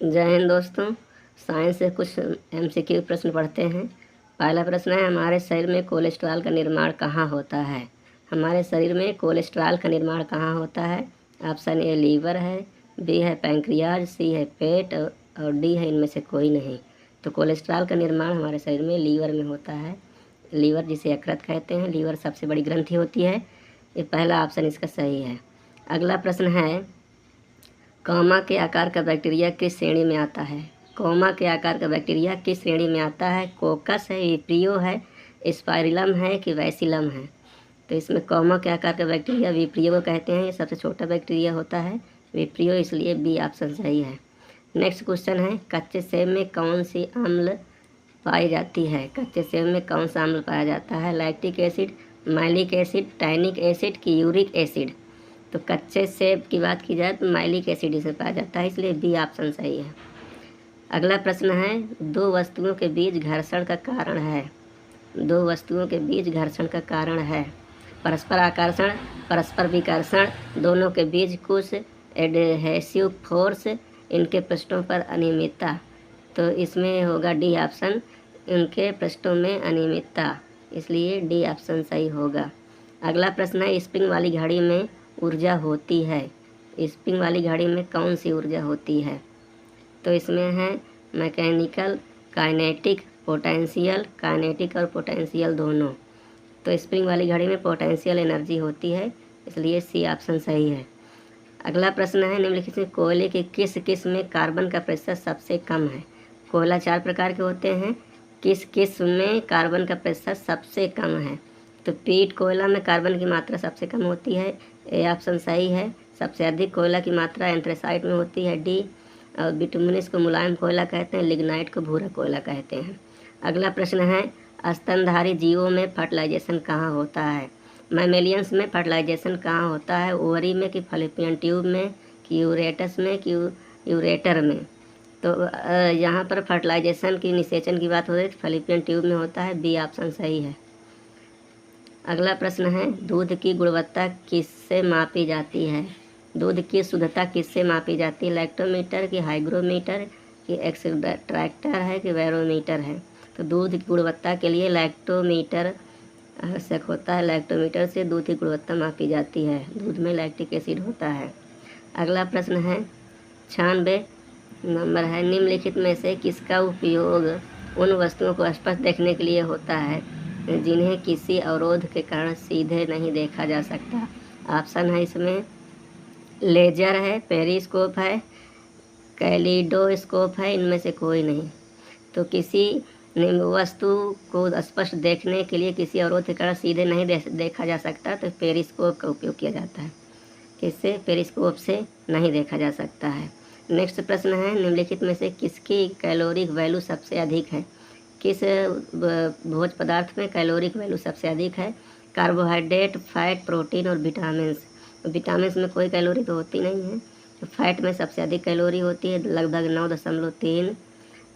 जय हिंद दोस्तों। साइंस से कुछ एमसीक्यू प्रश्न पढ़ते हैं। पहला प्रश्न है, हमारे शरीर में कोलेस्ट्रॉल का निर्माण कहाँ होता है? हमारे शरीर में कोलेस्ट्रॉल का निर्माण कहाँ होता है? ऑप्शन ए लीवर है, बी है पैंक्रियाज, सी है पेट और डी है इनमें से कोई नहीं। तो कोलेस्ट्रॉल का निर्माण हमारे शरीर में लीवर में होता है। लीवर जिसे यकृत कहते हैं, लीवर सबसे बड़ी ग्रंथि होती है। ये पहला ऑप्शन इसका सही है। अगला प्रश्न है, कॉमा के आकार का बैक्टीरिया किस श्रेणी में आता है? कॉमा के आकार का बैक्टीरिया किस श्रेणी में आता है? कोकस है, विप्रियो है, स्पाइरलम है कि वैसिलम है? तो इसमें कॉमा के आकार का बैक्टीरिया विप्रियो को कहते हैं। ये सबसे छोटा बैक्टीरिया होता है विप्रियो, इसलिए बी ऑप्शन सही है। नेक्स्ट क्वेश्चन है, कच्चे सेब में कौन सी अम्ल पाई जाती है? कच्चे सेब में कौन सा अम्ल पाया जाता है? Lactic acid, malic acid, tannic acid कि यूरिक एसिड? तो कच्चे सेब की बात की जाए तो मैलिक एसिड इसे पाया जाता है, इसलिए बी ऑप्शन सही है। अगला प्रश्न है, दो वस्तुओं के बीच घर्षण का कारण है। दो वस्तुओं के बीच घर्षण का कारण है परस्पर आकर्षण, परस्पर विकर्षण, दोनों के बीच कुछ एडहेसिव फोर्स, इनके पृष्ठों पर अनियमितता। तो इसमें होगा डी ऑप्शन, इनके पृष्ठों में अनियमितता, इसलिए डी ऑप्शन सही होगा। अगला प्रश्न है, स्प्रिंग वाली घड़ी में ऊर्जा होती है। स्प्रिंग वाली घड़ी में कौन सी ऊर्जा होती है? तो इसमें है मैकेनिकल, काइनेटिक, पोटेंशियल, काइनेटिक और पोटेंशियल दोनों। तो स्प्रिंग वाली घड़ी में पोटेंशियल एनर्जी होती है, इसलिए सी ऑप्शन सही है। अगला प्रश्न है, निम्नलिखित में कोयले के किस किस्म में कार्बन का प्रतिशत सबसे कम है? कोयला 4 प्रकार के होते हैं, किस किस्म में कार्बन का प्रतिशत सबसे कम है? तो पीट कोयला में कार्बन की मात्रा सबसे कम होती है, ए ऑप्शन सही है। सबसे अधिक कोयला की मात्रा एंथ्रेसाइट में होती है, डी। और बिटुमिनस को मुलायम कोयला कहते हैं, लिग्नाइट को भूरा कोयला कहते हैं। अगला प्रश्न है, स्तनधारी जीवों में फर्टिलाइजेशन कहाँ होता है? मैमेलियंस में फर्टिलाइजेशन कहाँ होता है? ओवरी में कि फैलोपियन ट्यूब में कि यूरेटस में कि यूरेटर में? तो यहाँ पर फर्टिलाइजेशन की निषेचन की बात हो रही है, फैलोपियन ट्यूब में होता है, बी ऑप्शन सही है। अगला प्रश्न है, दूध की गुणवत्ता किससे मापी जाती है? दूध की शुद्धता किससे मापी जाती है? लैक्टोमीटर कि हाइग्रोमीटर कि एक्सट्रैक्टर है कि बैरोमीटर है? तो दूध की गुणवत्ता के लिए लैक्टोमीटर आवश्यक होता है। लैक्टोमीटर से दूध की गुणवत्ता मापी जाती है, दूध में लैक्टिक एसिड होता है। अगला प्रश्न है, 96 नंबर है, निम्नलिखित में से किसका उपयोग उन वस्तुओं को स्पष्ट देखने के लिए होता है जिन्हें किसी अवरोध के कारण सीधे नहीं देखा जा सकता? ऑप्शन है इसमें लेजर है, पेरिस्कोप है, कैलिडोस्कोप है, इनमें से कोई नहीं। तो किसी वस्तु को स्पष्ट देखने के लिए किसी अवरोध के कारण सीधे नहीं देखा जा सकता, तो पेरिस्कोप का उपयोग किया जाता है। किससे? पेरिस्कोप से नहीं देखा जा सकता है। नेक्स्ट प्रश्न है, निम्नलिखित में से किसकी कैलोरिक वैल्यू सबसे अधिक है? किस भोज पदार्थ में कैलोरिक वैल्यू सबसे अधिक है? कार्बोहाइड्रेट, फैट, प्रोटीन और विटामिन्स। विटामिन्स में कोई कैलोरी तो होती नहीं है। तो फैट में सबसे अधिक कैलोरी होती है, लगभग 9.3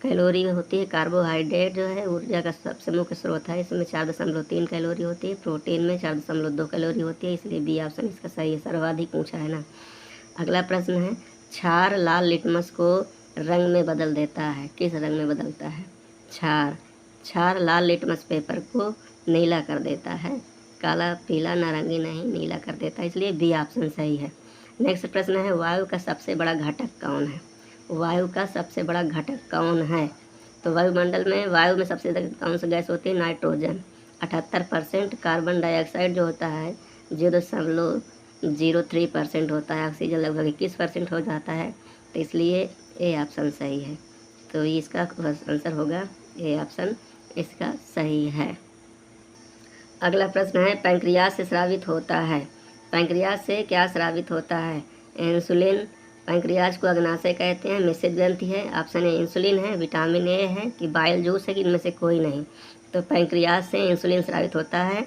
कैलोरी होती है। कार्बोहाइड्रेट जो है ऊर्जा का सबसे मुख्य स्रोत है, इसमें 4.3 कैलोरी होती है। प्रोटीन में 4.2 कैलोरी होती है, इसलिए बी ऑप्शन इसका सही है, सर्वाधिक पूछा है ना। अगला प्रश्न है, क्षार लाल लिटमस को रंग में बदल देता है, किस रंग में बदलता है? क्षार लाल लिटमस पेपर को नीला कर देता है, काला, पीला, नारंगी नहीं, नीला कर देता है, इसलिए बी ऑप्शन सही है। नेक्स्ट प्रश्न है, वायु का सबसे बड़ा घटक कौन है? वायु का सबसे बड़ा घटक कौन है? तो वायुमंडल में वायु में सबसे ज़्यादा कौन सी गैस होती है? नाइट्रोजन 78%, कार्बन डाइऑक्साइड जो होता है 0.03% होता है, ऑक्सीजन लगभग 21% हो जाता है, तो इसलिए ए ऑप्शन सही है। तो इसका आंसर होगा ए ऑप्शन इसका सही है। अगला प्रश्न है, पैंक्रियाज से स्रावित होता है। पैंक्रियाज से क्या स्रावित होता है? इंसुलिन। पैंक्रियाज को अग्नाशय कहते हैं, मिश्रित ग्रंथि है। ऑप्शन ए इंसुलिन है, विटामिन ए है कि बाइल जूस है कि इनमें से कोई नहीं? तो पैंक्रियाज से इंसुलिन स्रावित होता है,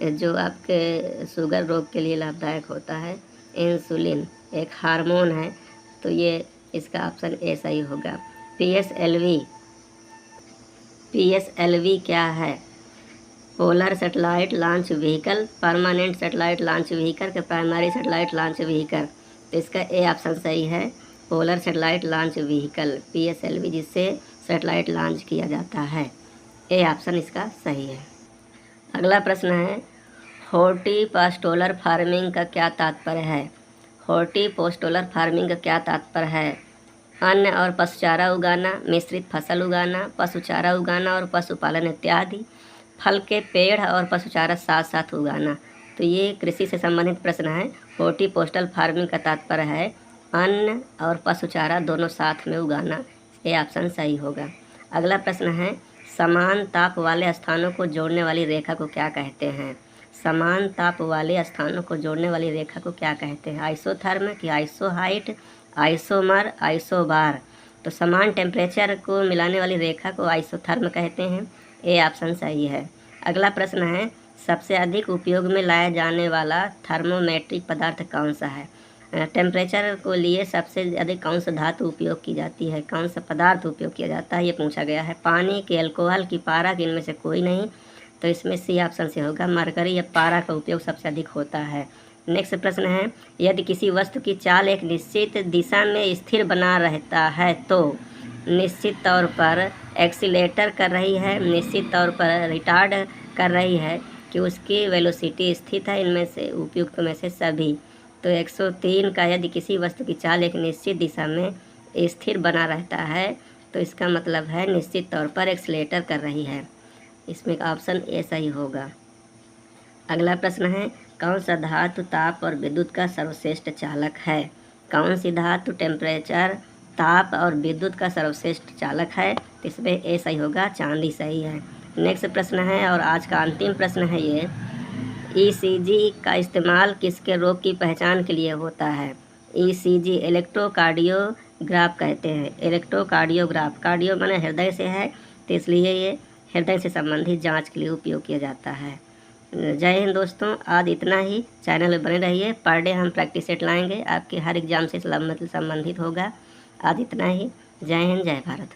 जो आपके शुगर रोग के लिए लाभदायक होता है। इंसुलिन एक हार्मोन है, तो ये इसका ऑप्शन ए सही होगा। पीएसएलवी क्या है? Polar satellite launch vehicle, permanent satellite launch vehicle के प्राइमरी सैटेलाइट लॉन्च व्हीकल? तो इसका ए ऑप्शन सही है, polar satellite launch vehicle PSLV, जिससे सैटेलाइट लॉन्च किया जाता है। ए ऑप्शन इसका सही है। अगला प्रश्न है, हॉर्टिकल्चरल फार्मिंग का क्या तात्पर्य है? हॉर्टिकल्चरल फार्मिंग का क्या तात्पर्य है? अन्न और पशुचारा उगाना, मिश्रित फसल उगाना, पशुचारा उगाना और पशुपालन इत्यादि, फल के पेड़ और पशुचारा साथ साथ उगाना। तो ये कृषि से संबंधित प्रश्न है। हॉर्टिकल्चरल फार्मिंग का तात्पर्य है अन्न और पशुचारा दोनों साथ में उगाना। ये ऑप्शन सही होगा। अगला प्रश्न है, समान ताप वाले स्थानों को जोड़ने वाली रेखा को क्या कहते हैं? समान ताप वाले स्थानों को जोड़ने वाली रेखा को क्या कहते हैं? आइसोथर्म कि आइसोहाइट, आइसोमर, आइसोबार। तो समान टेम्परेचर को मिलाने वाली रेखा को आइसोथर्म कहते हैं। ए ऑप्शन सही है। अगला प्रश्न है, सबसे अधिक उपयोग में लाया जाने वाला थर्मोमेट्रिक पदार्थ कौन सा है? टेम्परेचर को लिए सबसे अधिक कौन सा धातु उपयोग की जाती है, कौन सा पदार्थ उपयोग किया जाता है, ये पूछा गया है। पानी की, अल्कोहल की, पारा की, इनमें से कोई नहीं। तो इसमें सी ऑप्शन से होगा, मरकरी या पारा का उपयोग सबसे अधिक होता है। नेक्स्ट प्रश्न है, यदि किसी वस्तु की चाल एक निश्चित दिशा में स्थिर बना रहता है तो निश्चित तौर पर एक्सीलेटर कर रही है, निश्चित तौर पर रिटार्ड कर रही है कि उसकी वेलोसिटी स्थित है, इनमें से उपयुक्त में से सभी। तो 103 का, यदि किसी वस्तु की चाल एक निश्चित दिशा में स्थिर बना रहता है तो इसका मतलब है निश्चित तौर पर एक्सीलेटर कर रही है। इसमें ऑप्शन ए सही होगा। अगला प्रश्न है, कौन सा धातु ताप और विद्युत का सर्वश्रेष्ठ चालक है? कौन सी धातु टेम्परेचर, ताप और विद्युत का सर्वश्रेष्ठ चालक है? इसमें ए सही होगा, चांदी सही है। नेक्स्ट प्रश्न है और आज का अंतिम प्रश्न है ये, ECG का इस्तेमाल किसके रोग की पहचान के लिए होता है? ECG इलेक्ट्रोकार्डियोग्राफ कहते हैं। इलेक्ट्रोकार्डियोग्राफ, कार्डियो माने हृदय से है, तो इसलिए ये हृदय से संबंधित जांच के लिए उपयोग किया जाता है। जय हिंद दोस्तों, आज इतना ही। चैनल में बने रहिए, पर डे हम प्रैक्टिस सेट लाएंगे, आपके हर एग्जाम से संबंधित होगा। आज इतना ही। जय हिंद, जय भारत।